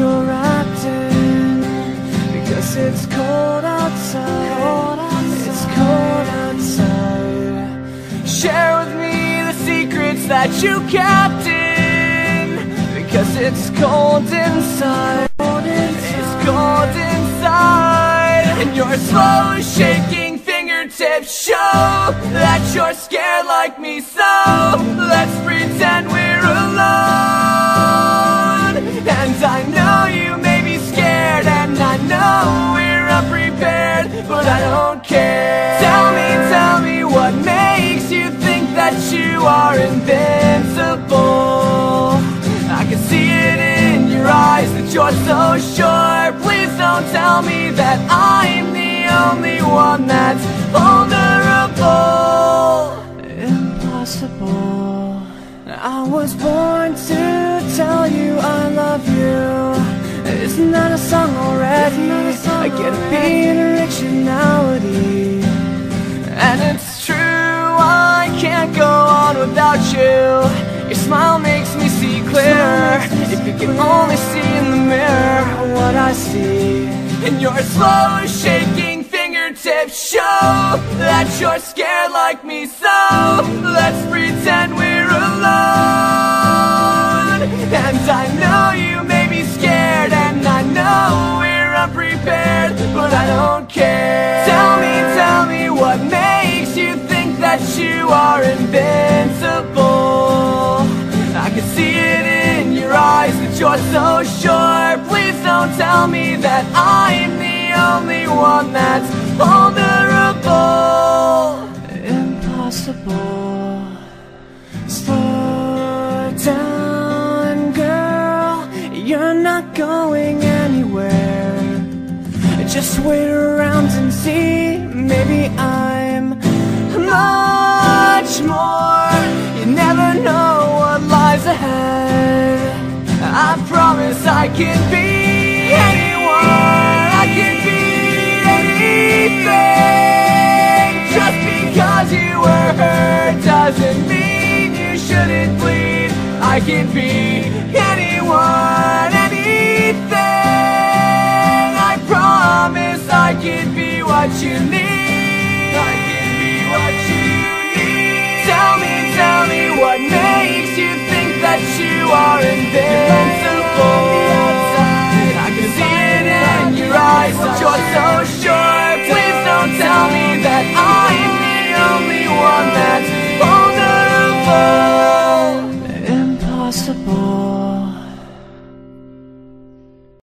you're acting, because it's cold outside. It's cold outside. Share with me the secrets that you kept in, because it's cold inside. It's cold inside. And your slow shaking fingertips show that you're scared like me. So let's pretend we're alone. And I know you may be scared, and I know we're unprepared, but I don't care. Tell me what makes you think that you are invincible. I can see it in your eyes that you're so sure. Please don't tell me that I'm the only one that's vulnerable. Impossible. I was born to tell you I love you. Isn't that a song already? I get a beat in originality. And it's true, I can't go on without you. Your smile makes me see clearer. If you can only see in the mirror what I see. And your slow shaking fingertips show that you're scared like me. So let's pretend we're alone. And I know you may be scared, and I know we're unprepared, but I don't care. Tell me what makes you think that you are invincible. I can see it in your eyes that you're so sure. Please don't tell me that I'm the only one that's vulnerable. Impossible. Slow down, girl. You're not going anywhere. Just wait around and see. Maybe I'm much more. You never know what lies ahead. I promise I can be anyone. I can be anything. Just because you were hurt doesn't mean you shouldn't bleed. I can be